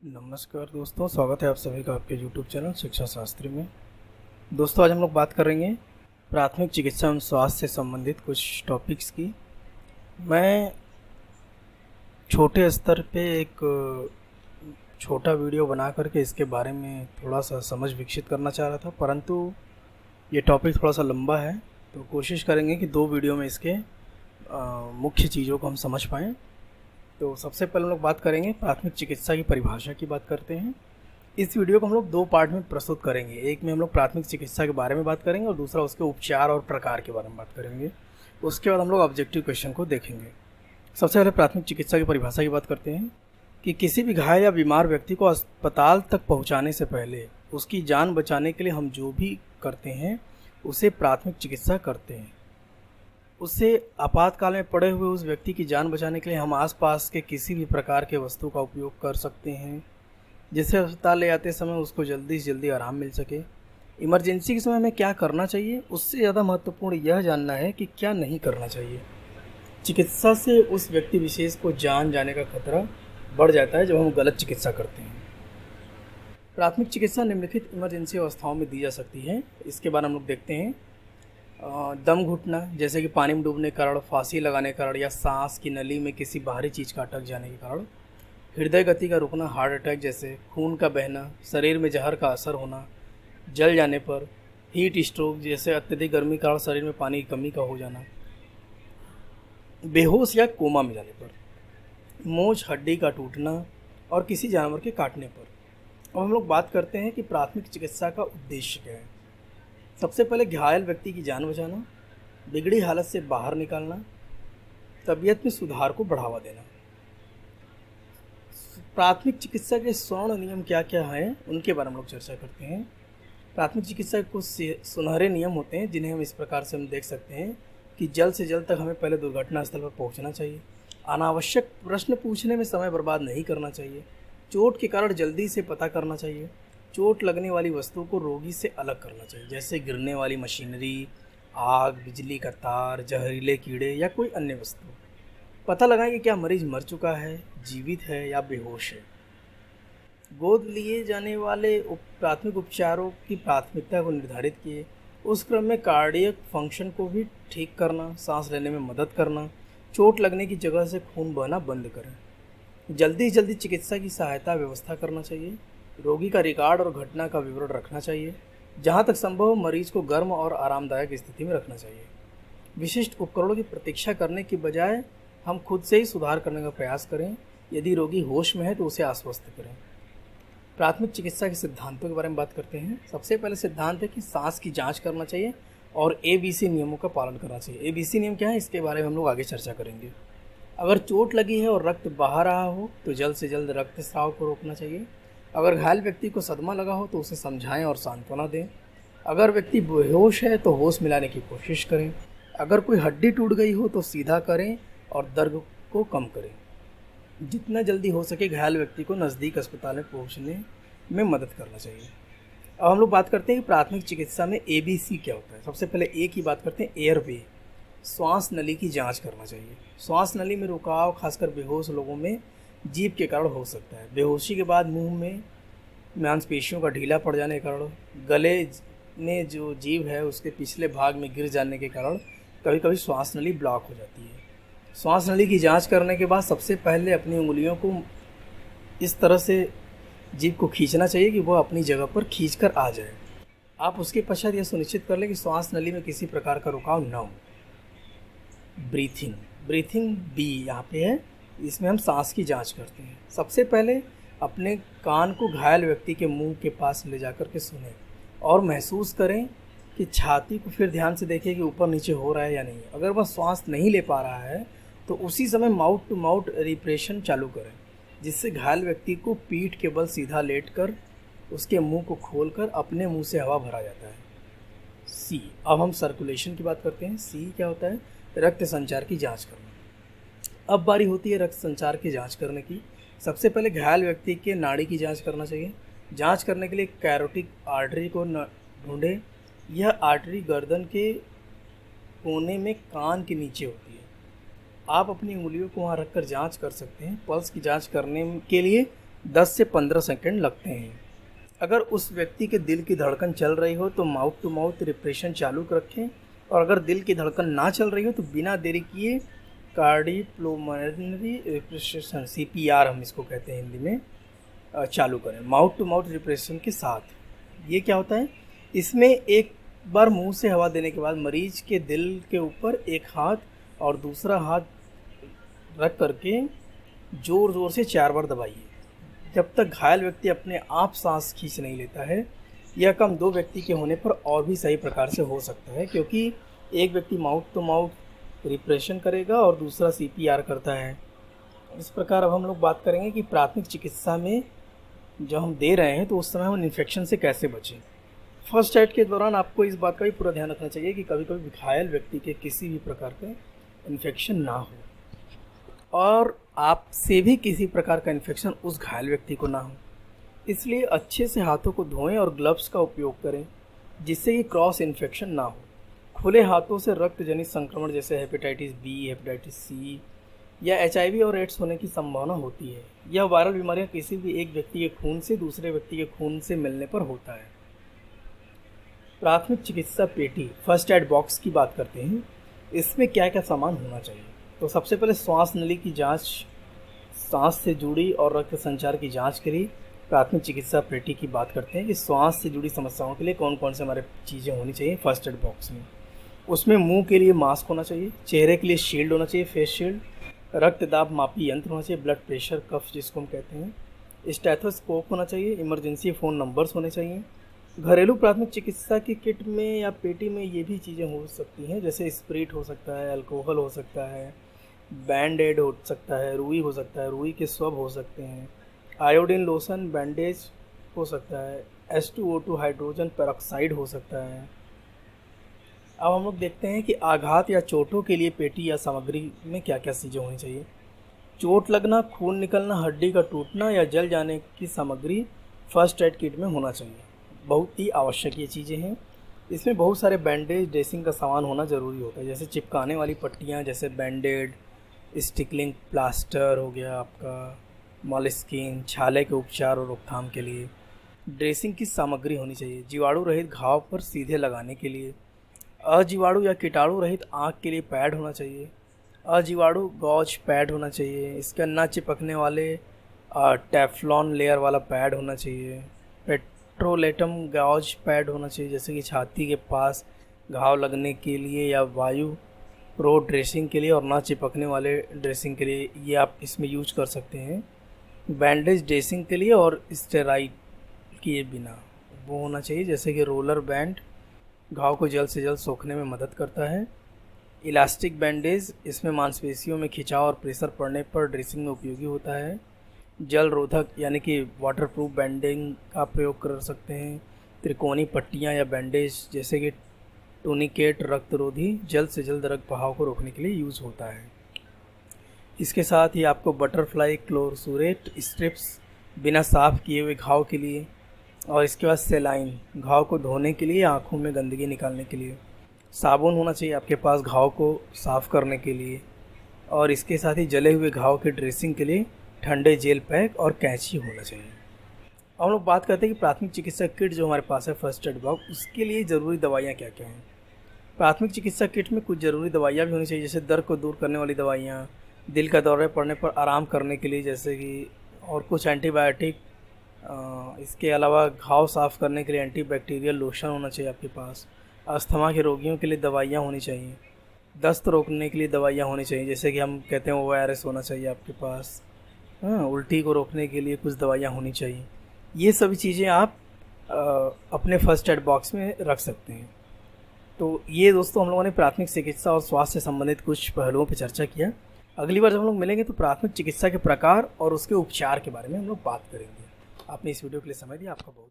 नमस्कार दोस्तों, स्वागत है आप सभी का आपके YouTube चैनल शिक्षा शास्त्री में। दोस्तों, आज हम लोग बात करेंगे प्राथमिक चिकित्सा एवं स्वास्थ्य से संबंधित कुछ टॉपिक्स की। मैं छोटे स्तर पे एक छोटा वीडियो बना करके इसके बारे में थोड़ा सा समझ विकसित करना चाह रहा था, परंतु ये टॉपिक थोड़ा सा लंबा है, तो कोशिश करेंगे कि 2 वीडियो में इसके मुख्य चीज़ों को हम समझ पाएँ। तो सबसे पहले हम लोग बात करेंगे प्राथमिक चिकित्सा की परिभाषा की बात करते हैं। इस वीडियो को हम लोग 2 पार्ट में प्रस्तुत करेंगे। एक में हम लोग प्राथमिक चिकित्सा के बारे में बात करेंगे और दूसरा उसके उपचार और प्रकार के बारे में बात करेंगे। उसके बाद हम लोग ऑब्जेक्टिव क्वेश्चन को देखेंगे। सबसे पहले प्राथमिक चिकित्सा की परिभाषा की बात करते हैं कि किसी भी घायल या बीमार व्यक्ति को अस्पताल तक पहुँचाने से पहले उसकी जान बचाने के लिए हम जो भी करते हैं उसे प्राथमिक चिकित्सा करते हैं। उससे आपातकाल में पड़े हुए उस व्यक्ति की जान बचाने के लिए हम आसपास के किसी भी प्रकार के वस्तु का उपयोग कर सकते हैं, जिससे अस्पताल ले जाते समय उसको जल्दी से जल्दी आराम मिल सके। इमरजेंसी के समय हमें क्या करना चाहिए, उससे ज़्यादा महत्वपूर्ण यह जानना है कि क्या नहीं करना चाहिए। चिकित्सा से उस व्यक्ति विशेष को जान जाने का खतरा बढ़ जाता है जब हम गलत चिकित्सा करते हैं। प्राथमिक चिकित्सा निम्नलिखित इमरजेंसी अवस्थाओं में दी जा सकती है। इसके बाद हम लोग देखते हैं दम घुटना, जैसे कि पानी में डूबने के कारण, फांसी लगाने के कारण या सांस की नली में किसी बाहरी चीज़ का अटक जाने के कारण। हृदय गति का रुकना, हार्ट अटैक जैसे खून का बहना, शरीर में जहर का असर होना, जल जाने पर। हीट स्ट्रोक, जैसे अत्यधिक गर्मी के कारण शरीर में पानी की कमी का हो जाना। बेहोश या कोमा में जाने पर। मोच हड्डी का टूटना और किसी जानवर के काटने पर। अब हम लोग बात करते हैं कि प्राथमिक चिकित्सा का उद्देश्य क्या है। सबसे पहले घायल व्यक्ति की जान बचाना, बिगड़ी हालत से बाहर निकालना, तबीयत में सुधार को बढ़ावा देना। प्राथमिक चिकित्सा के स्वर्ण नियम क्या क्या हैं, उनके बारे में हम लोग चर्चा करते हैं। प्राथमिक चिकित्सा के कुछ सुनहरे नियम होते हैं जिन्हें हम इस प्रकार से हम देख सकते हैं कि जल्द से जल्द तक हमें पहले दुर्घटना स्थल पर पहुंचना चाहिए। अनावश्यक प्रश्न पूछने में समय बर्बाद नहीं करना चाहिए। चोट के कारण जल्दी से पता करना चाहिए। चोट लगने वाली वस्तुओं को रोगी से अलग करना चाहिए, जैसे गिरने वाली मशीनरी, आग, बिजली का तार, जहरीले कीड़े या कोई अन्य वस्तु। पता लगाएं कि क्या मरीज मर चुका है, जीवित है या बेहोश है। गोद लिए जाने वाले प्राथमिक उपचारों की प्राथमिकता को निर्धारित किए। उस क्रम में कार्डियक फंक्शन को भी ठीक करना, सांस लेने में मदद करना, चोट लगने की जगह से खून बहना बंद करें। जल्दी से जल्दी चिकित्सा की सहायता व्यवस्था करना चाहिए। रोगी का रिकॉर्ड और घटना का विवरण रखना चाहिए। जहां तक संभव हो मरीज को गर्म और आरामदायक स्थिति में रखना चाहिए। विशिष्ट उपकरणों की प्रतीक्षा करने की बजाय हम खुद से ही सुधार करने का प्रयास करें। यदि रोगी होश में है तो उसे आश्वस्त करें। प्राथमिक चिकित्सा के सिद्धांतों के बारे में बात करते हैं। सबसे पहले सिद्धांत है कि सांस की जाँच करना चाहिए और ABC नियमों का पालन करना चाहिए। ABC नियम क्या है, इसके बारे में हम लोग आगे चर्चा करेंगे। अगर चोट लगी है और रक्त बहा रहा हो तो जल्द से जल्द रक्तस्राव को रोकना चाहिए। अगर घायल व्यक्ति को सदमा लगा हो तो उसे समझाएं और सांत्वना दें। अगर व्यक्ति बेहोश है तो होश मिलाने की कोशिश करें। अगर कोई हड्डी टूट गई हो तो सीधा करें और दर्द को कम करें। जितना जल्दी हो सके घायल व्यक्ति को नज़दीक अस्पताल में पहुंचने में मदद करना चाहिए। अब हम लोग बात करते हैं कि प्राथमिक चिकित्सा में ABC क्या होता है। सबसे पहले A की बात करते हैं, एयरवे, श्वास नली की जांच करना चाहिए। श्वास नली में रुकाव खासकर बेहोश लोगों में जीभ के कारण हो सकता है। बेहोशी के बाद मुंह में मांसपेशियों का ढीला पड़ जाने के कारण, गले में जो जीभ है उसके पिछले भाग में गिर जाने के कारण कभी कभी श्वास नली ब्लॉक हो जाती है। श्वास नली की जांच करने के बाद सबसे पहले अपनी उंगलियों को इस तरह से जीभ को खींचना चाहिए कि वह अपनी जगह पर खींच कर आ जाए। आप उसके पश्चात यह सुनिश्चित कर लें कि श्वास नली में किसी प्रकार का रुकाव न हो। ब्रीथिंग B यहाँ पे है, इसमें हम सांस की जांच करते हैं। सबसे पहले अपने कान को घायल व्यक्ति के मुंह के पास ले जाकर के सुनें और महसूस करें कि छाती को फिर ध्यान से देखें कि ऊपर नीचे हो रहा है या नहीं। अगर वह श्वास नहीं ले पा रहा है तो उसी समय माउथ टू माउथ रिप्रेशन चालू करें, जिससे घायल व्यक्ति को पीठ के बल सीधा लेटकर उसके मुंह को खोलकर अपने मुंह से हवा भरा जाता है। C, अब हम सर्कुलेशन की बात करते हैं। C क्या होता है, रक्त संचार की जाँच करना। अब बारी होती है रक्त संचार की जांच करने की। सबसे पहले घायल व्यक्ति के नाड़ी की जांच करना चाहिए। जांच करने के लिए कैरोटिक आर्टरी को ढूंढें। यह आर्टरी गर्दन के कोने में कान के नीचे होती है। आप अपनी उंगलियों को वहां रखकर जांच कर सकते हैं। पल्स की जांच करने के लिए 10 से 15 सेकंड लगते हैं। अगर उस व्यक्ति के दिल की धड़कन चल रही हो तो माउथ टू माउथ रिप्रेशन चालू रखें, और अगर दिल की धड़कन ना चल रही हो तो बिना देरी किए कार्डियोपल्मोनरी रिप्रेशन, CPR हम इसको कहते हैं हिंदी में, चालू करें माउथ टू माउथ रिप्रेशन के साथ। ये क्या होता है, इसमें एक बार मुंह से हवा देने के बाद मरीज के दिल के ऊपर एक हाथ और दूसरा हाथ रख करके ज़ोर ज़ोर से 4 बार दबाइए, जब तक घायल व्यक्ति अपने आप सांस खींच नहीं लेता है। यह काम 2 व्यक्ति के होने पर और भी सही प्रकार से हो सकता है, क्योंकि एक व्यक्ति माउथ टू माउथ रिप्रेशन करेगा और दूसरा CPR करता है। इस प्रकार अब हम लोग बात करेंगे कि प्राथमिक चिकित्सा में जो हम दे रहे हैं तो उस समय हम इन्फेक्शन से कैसे बचें। फर्स्ट एड के दौरान आपको इस बात का भी पूरा ध्यान रखना चाहिए कि कभी कभी घायल व्यक्ति के किसी भी प्रकार का इन्फेक्शन ना हो, और आपसे भी किसी प्रकार का इन्फेक्शन उस घायल व्यक्ति को ना हो। इसलिए अच्छे से हाथों को धोएं और ग्लव्स का उपयोग करें, जिससे कि क्रॉस इन्फेक्शन ना हो। खुले हाथों से रक्त जनित संक्रमण जैसे हेपेटाइटिस बी, हेपेटाइटिस सी या HIV और एड्स होने की संभावना होती है। यह वायरल बीमारियां किसी भी एक व्यक्ति के खून से दूसरे व्यक्ति के खून से मिलने पर होता है। प्राथमिक चिकित्सा पेटी फर्स्ट एड बॉक्स की बात करते हैं। इसमें क्या क्या सामान होना चाहिए, तो सबसे पहले श्वास नली की जांच, सांस से जुड़ी और रक्त संचार की जांच के लिए प्राथमिक चिकित्सा पेटी की बात करते हैं कि श्वास से जुड़ी समस्याओं के लिए कौन कौन से हमारे चीज़ें होनी चाहिए फर्स्ट एड बॉक्स में। उसमें मुंह के लिए मास्क होना चाहिए, चेहरे के लिए शील्ड होना चाहिए, फेस शील्ड, रक्तदाब मापी यंत्र होना चाहिए, ब्लड प्रेशर कफ जिसको हम कहते हैं, स्टेथोस्कोप होना चाहिए, इमरजेंसी फ़ोन नंबर्स होने चाहिए। घरेलू प्राथमिक चिकित्सा की किट में या पेटी में ये भी चीज़ें हो सकती हैं, जैसे स्प्रिट हो सकता है, अल्कोहल हो सकता है, बैंड एड हो सकता है, रुई हो सकता है, रुई के स्वब हो सकते हैं, आयोडीन लोशन, बैंडेज हो सकता है, H2O2 हाइड्रोजन पेरोक्साइड हो सकता है। अब हम लोग देखते हैं कि आघात या चोटों के लिए पेटी या सामग्री में क्या क्या चीज़ें होनी चाहिए। चोट लगना, खून निकलना, हड्डी का टूटना या जल जाने की सामग्री फर्स्ट एड किट में होना चाहिए। बहुत ही आवश्यक ये चीज़ें हैं। इसमें बहुत सारे बैंडेज, ड्रेसिंग का सामान होना ज़रूरी होता है, जैसे चिपकाने वाली पट्टियाँ, जैसे बैंडेड, स्टिकलिंग प्लास्टर हो गया आपका, मॉलिस्किन, छाले के उपचार और रोकथाम के लिए। ड्रेसिंग की सामग्री होनी चाहिए, जीवाणु रहित घाव पर सीधे लगाने के लिए। अजीवाणु या कीटाणु रहित आँख के लिए पैड होना चाहिए। अजीवाणु गॉज पैड होना चाहिए। इसके न चिपकने वाले टेफ्लॉन लेयर वाला पैड होना चाहिए। पेट्रोलेटम गॉज पैड होना चाहिए, जैसे कि छाती के पास घाव लगने के लिए या वायु रोड ड्रेसिंग के लिए, और ना चिपकने वाले ड्रेसिंग के लिए ये आप इसमें यूज कर सकते हैं। बैंडेज ड्रेसिंग के लिए और स्टेराइड किए बिना वो होना चाहिए, जैसे कि रोलर बैंड घाव को जल्द से जल्द सोखने में मदद करता है। इलास्टिक बैंडेज, इसमें मांसपेशियों में खिंचाव और प्रेशर पड़ने पर ड्रेसिंग में उपयोगी होता है। जल रोधक यानी कि वाटरप्रूफ बैंडिंग का प्रयोग कर सकते हैं। त्रिकोणी पट्टियाँ या बैंडेज जैसे कि टूनिकेट रक्तरोधी जल्द से जल्द रक्त बहाव को रोकने के लिए यूज़ होता है। इसके साथ ही आपको बटरफ्लाई क्लोरसूरेट स्ट्रिप्स बिना साफ़ किए हुए घाव के लिए, और इसके बाद सेलाइन घाव को धोने के लिए, आँखों में गंदगी निकालने के लिए। साबुन होना चाहिए आपके पास घाव को साफ़ करने के लिए, और इसके साथ ही जले हुए घाव के ड्रेसिंग के लिए ठंडे जेल पैक और कैंची होना चाहिए। हम लोग बात करते हैं कि प्राथमिक चिकित्सा किट जो हमारे पास है फर्स्ट एड बॉक्स, उसके लिए ज़रूरी दवाइयाँ क्या क्या हैं। प्राथमिक चिकित्सा किट में कुछ ज़रूरी दवाइयाँ भी होनी चाहिए, जैसे दर्द को दूर करने वाली दवाइयाँ, दिल का दौरे पड़ने पर आराम करने के लिए जैसे कि, और कुछ एंटीबायोटिक। इसके अलावा घाव साफ़ करने के लिए एंटीबैक्टीरियल लोशन होना चाहिए आपके पास। अस्थमा के रोगियों के लिए दवाइयाँ होनी चाहिए। दस्त रोकने के लिए दवाइयाँ होनी चाहिए, जैसे कि हम कहते हैं ORS होना चाहिए आपके पास। उल्टी को रोकने के लिए कुछ दवाइयाँ होनी चाहिए। ये सभी चीज़ें आप अपने फर्स्ट एड बॉक्स में रख सकते हैं। तो ये दोस्तों हम लोगों ने प्राथमिक चिकित्सा और स्वास्थ्य से संबंधित कुछ पहलुओं पर चर्चा किया। अगली बार जब हम लोग मिलेंगे तो प्राथमिक चिकित्सा के प्रकार और उसके उपचार के बारे में हम लोग बात करेंगे। आपने इस वीडियो के लिए समय दिया, आपका बहुत